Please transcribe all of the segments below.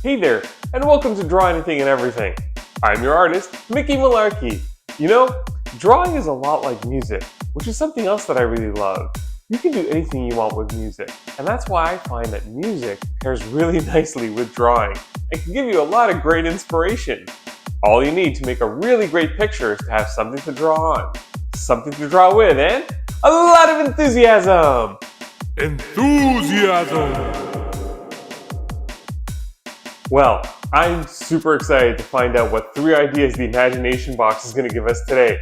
Hey there, and welcome to Draw Anything and Everything. I'm your artist, Mickey Malarky. You know, drawing is a lot like music, which is something else that I really love. You can do anything you want with music, and that's why I find that music pairs really nicely with drawing and can give you a lot of great inspiration. All you need to make a really great picture is to have something to draw on, something to draw with, and a lot of enthusiasm! Enthusiasm! Well, I'm super excited to find out what 3 ideas the imagination box is going to give us today.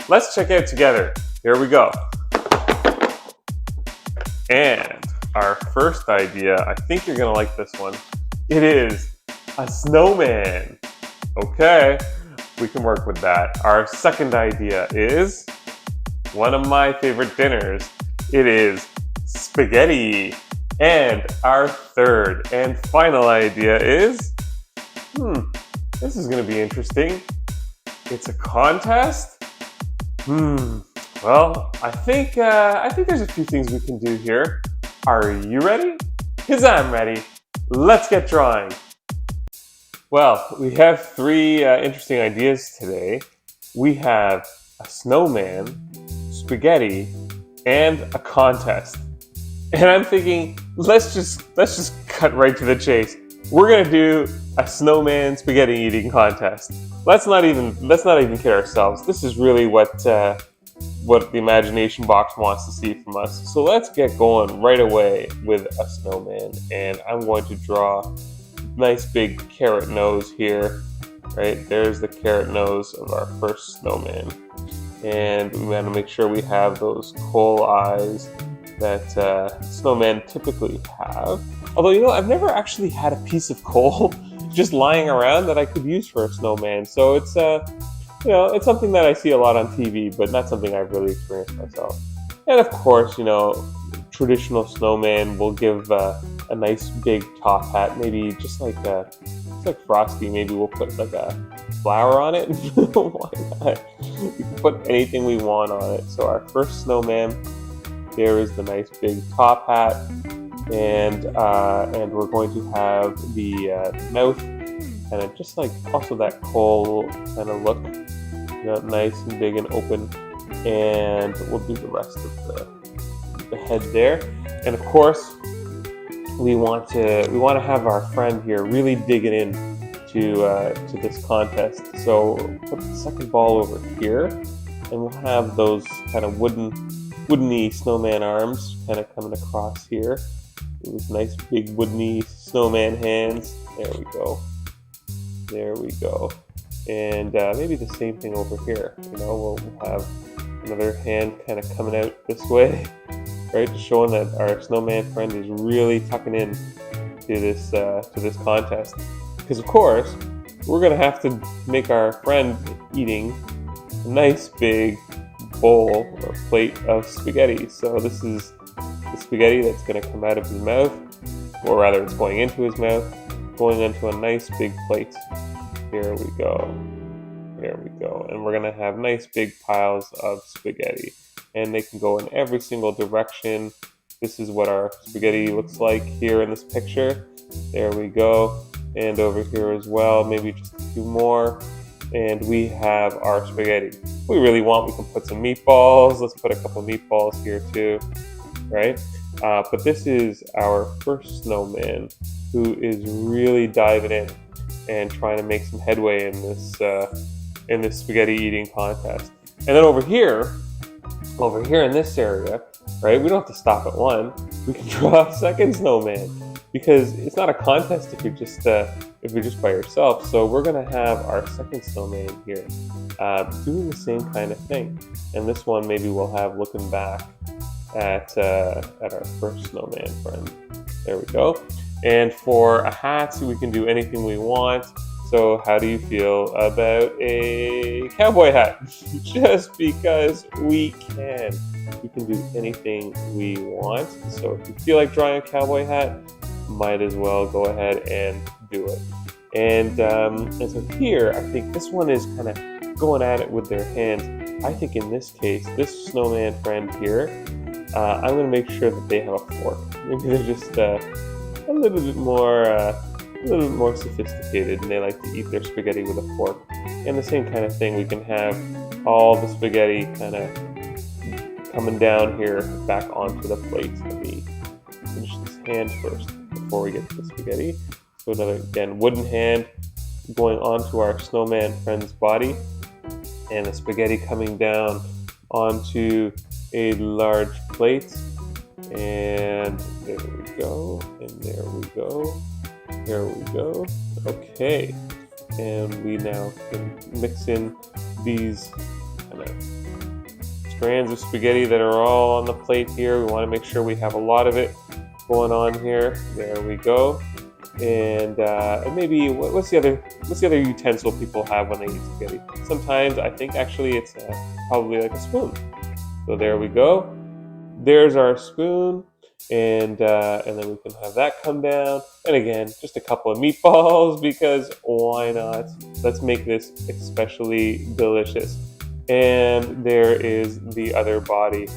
Let's check it out together. Here we go. And our first idea, I think you're going to like this one. It is a snowman. Okay, we can work with that. Our second idea is one of my favorite dinners. It is spaghetti. And our third and final idea is, this is going to be interesting. It's a contest? Well, I think there's a few things we can do here. Are you ready? 'Cause I'm ready. Let's get drawing. Well, we have 3 interesting ideas today. We have a snowman, spaghetti, and a contest. And I'm thinking, let's just cut right to the chase. We're gonna do a snowman spaghetti eating contest. Let's not even kid ourselves. This is really what the imagination box wants to see from us. So let's get going right away with a snowman. And I'm going to draw a nice big carrot nose here. Right, there's the carrot nose of our first snowman. And we want to make sure we have those coal eyes that snowmen typically have. Although, you know, I've never actually had a piece of coal just lying around that I could use for a snowman. So it's, it's something that I see a lot on TV, but not something I've really experienced myself. And of course, you know, traditional snowman will give a nice big top hat, maybe just like Frosty. Maybe we'll put like a flower on it. Why not? We can put anything we want on it. So our first snowman. There is the nice big top hat, and we're going to have the mouth, kind of just like also that coal kind of look, you know, nice and big and open. And we'll do the rest of the head there. And of course, we want to have our friend here really digging in to this contest. So put the second ball over here, and we'll have those kind of woodeny snowman arms kind of coming across here. Those nice big woodeny snowman hands. There we go. There we go. And maybe the same thing over here. You know, we'll have another hand kind of coming out this way, right? Just showing that our snowman friend is really tucking in to this contest. Because of course, we're gonna have to make our friend eating a nice big bowl or plate of spaghetti. So this is the spaghetti that's going to come out of his mouth, or rather it's going into his mouth, going into a nice big plate. Here we go. There we go. And we're going to have nice big piles of spaghetti, and they can go in every single direction. This is what our spaghetti looks like here in this picture. There we go. And over here as well, maybe just a few more. And we have our spaghetti. If we really want, we can put some meatballs. Let's put a couple meatballs here too, right? But this is our first snowman who is really diving in and trying to make some headway in this spaghetti eating contest. And then over here in this area, right? We don't have to stop at one. We can draw a second snowman, because it's not a contest if you're just by yourself. So we're gonna have our second snowman here doing the same kind of thing. And this one maybe we'll have looking back at our first snowman friend. There we go. And for a hat, we can do anything we want. So how do you feel about a cowboy hat? Just because we can. We can do anything we want. So if you feel like drawing a cowboy hat, might as well go ahead and do it. And so here, I think this one is kind of going at it with their hands. I think in this case, this snowman friend here, I'm going to make sure that they have a fork. Maybe they're just a little bit more a little bit more sophisticated, and they like to eat their spaghetti with a fork. And the same kind of thing, we can have all the spaghetti kind of coming down here back onto the plate. Let me finish this hand first before we get to the spaghetti. So another, again, wooden hand going onto our snowman friend's body, and the spaghetti coming down onto a large plate. And there we go, and there we go, here we go. Okay, and we now can mix in these kind of strands of spaghetti that are all on the plate here. We want to make sure we have a lot of it going on here. There we go. And maybe what's the other utensil people have when they eat spaghetti? Sometimes I think actually it's probably like a spoon. So there we go. There's our spoon, and then we can have that come down. And again, just a couple of meatballs, because why not? Let's make this especially delicious. And there is the other body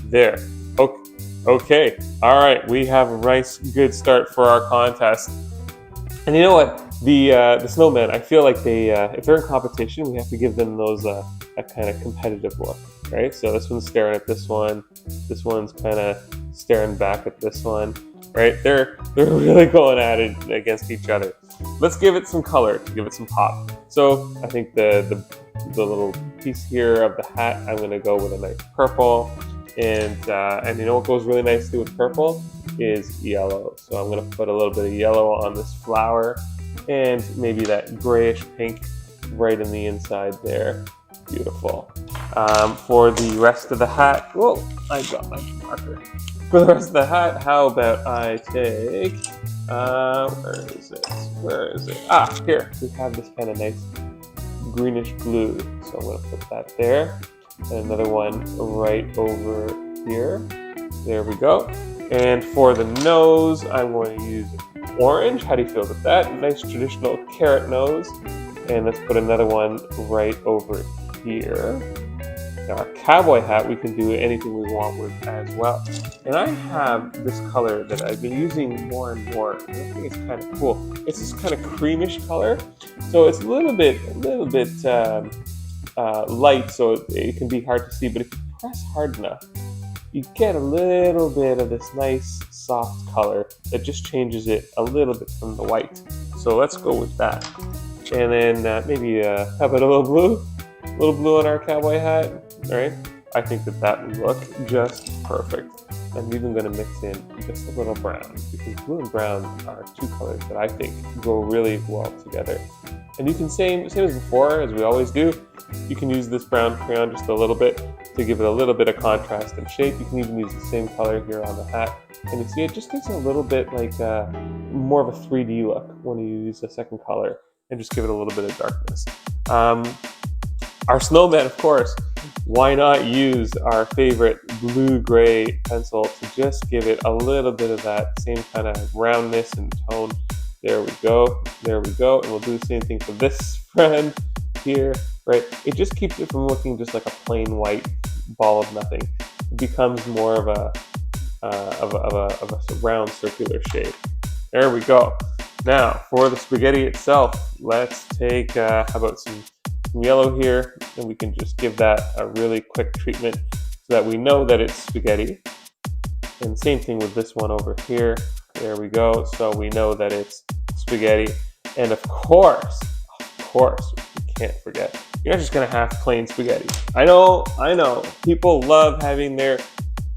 there. Okay. All right, we have a nice, good start for our contest. And you know what? The snowmen, I feel like they, if they're in competition, we have to give them those a kind of competitive look, right? So this one's staring at this one. This one's kind of staring back at this one, right? They're really going at it against each other. Let's give it some color, to give it some pop. So I think the little piece here of the hat, I'm going to go with a nice purple. And you know what goes really nicely with purple is yellow. So I'm going to put a little bit of yellow on this flower, and maybe that grayish pink right in the inside there. Beautiful. For the rest of the hat, whoa, I got my marker. For the rest of the hat, how about I take, where is it? Ah, here, we have this kind of nice greenish blue. So I'm going to put that there. And another one right over here. There we go. And for the nose, I'm going to use orange. How do you feel with that? Nice traditional carrot nose. And let's put another one right over here. Now our cowboy hat, we can do anything we want with as well. And I have this color that I've been using more and more. And I think it's kind of cool. It's this kind of creamish color. So it's a little bit light, so it can be hard to see, but if you press hard enough, you get a little bit of this nice soft color that just changes it a little bit from the white. So let's go with that. And then maybe how about a little blue? A little blue on our cowboy hat, all right? I think that would look just perfect. I'm even going to mix in just a little brown, because blue and brown are two colors that I think go really well together. And you can, same as before, as we always do, you can use this brown crayon just a little bit to give it a little bit of contrast and shape. You can even use the same color here on the hat. And you see it just gives it a little bit like more of a 3D look when you use the second color and just give it a little bit of darkness. Our snowman, of course, why not use our favorite blue-gray pencil to just give it a little bit of that same kind of roundness and tone. There we go, and we'll do the same thing for this friend here, right? It just keeps it from looking just like a plain white ball of nothing. It becomes more of a round circular shape. There we go. Now, for the spaghetti itself, let's take, how about some yellow here, and we can just give that a really quick treatment so that we know that it's spaghetti. And same thing with this one over here. There we go. So we know that it's spaghetti. And of course, we can't forget, you're not just gonna have plain spaghetti. I know, people love having their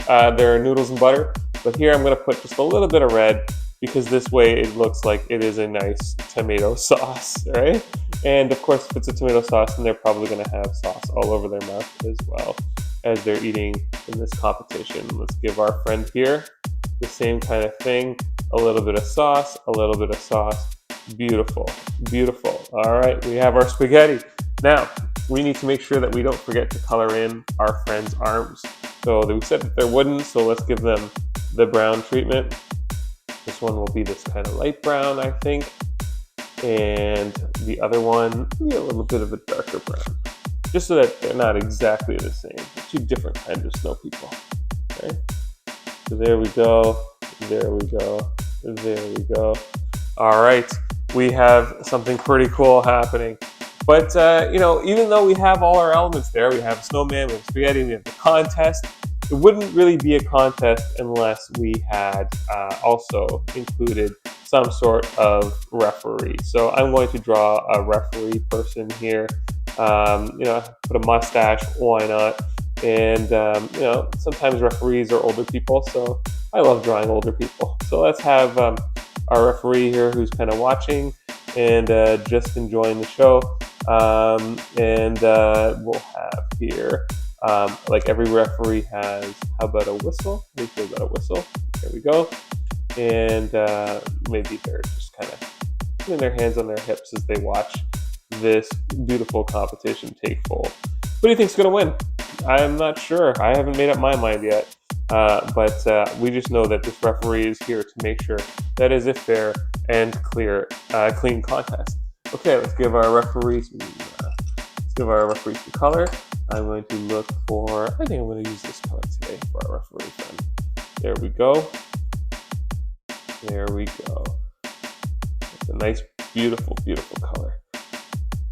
noodles and butter, but here I'm gonna put just a little bit of red, because this way it looks like it is a nice tomato sauce, right? And of course, if it's a tomato sauce, then they're probably gonna have sauce all over their mouth as well as they're eating in this competition. Let's give our friend here the same kind of thing. A little bit of sauce, Beautiful. All right, we have our spaghetti. Now, we need to make sure that we don't forget to color in our friend's arms. So we said that they're wooden, so let's give them the brown treatment. This one will be this kind of light brown, I think. And the other one, maybe a little bit of a darker brown. Just so that they're not exactly the same. Two different kinds of snow people. Okay? So there we go. All right. we have something pretty cool happening. But, you know, even though we have all our elements there, we have snowman, we have spaghetti, we have the contest, it wouldn't really be a contest unless we had also included some sort of referee. So I'm going to draw a referee person here. You know, put a mustache, why not? And, you know, sometimes referees are older people, so I love drawing older people. So let's have our referee here who's kind of watching and just enjoying the show. And we'll have here, like every referee has, how about a whistle? Maybe we've got a whistle. There we go. And maybe they're just kind of putting their hands on their hips as they watch this beautiful competition take fold. Who do you think's going to win? I'm not sure. I haven't made up my mind yet. But we just know that this referee is here to make sure that is a fair and clean contest. Okay, let's give our referees some color. I'm going to look for, I think I'm going to use this color today for our referee friend. There we go. There we go. It's a nice, beautiful, beautiful color.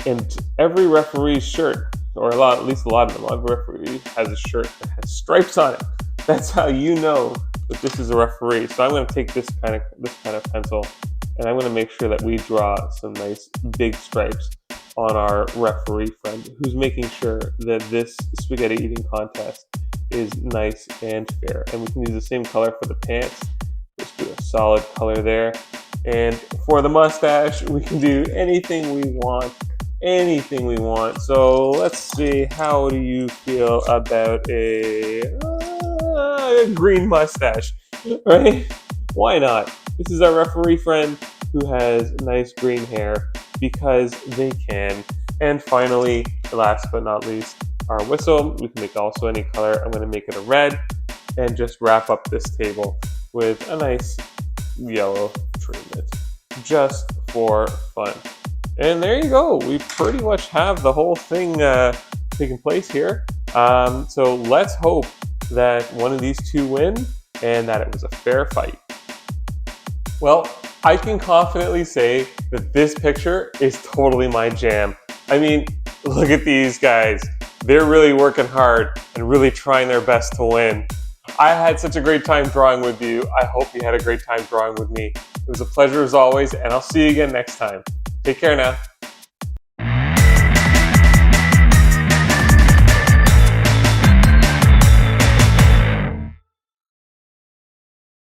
And every referee's shirt, or at least a lot of them, every referee has a shirt that has stripes on it. That's how you know that this is a referee. So I'm going to take this kind of pencil, and I'm going to make sure that we draw some nice big stripes on our referee friend, who's making sure that this spaghetti eating contest is nice and fair. And we can use the same color for the pants. Let's do a solid color there. And for the mustache, we can do anything we want. Anything we want. So let's see, how do you feel about a green mustache, right? Why not? This is our referee friend who has nice green hair because they can. And finally, last but not least, our whistle. We can make also any color. I'm going to make it a red and just wrap up this table with a nice yellow treatment just for fun. And there you go. We pretty much have the whole thing taking place here. So let's hope that one of these two win and that it was a fair fight. Well, I can confidently say that this picture is totally my jam. I mean, look at these guys. They're really working hard and really trying their best to win. I had such a great time drawing with you. I hope you had a great time drawing with me. It was a pleasure as always, and I'll see you again next time. Take care now.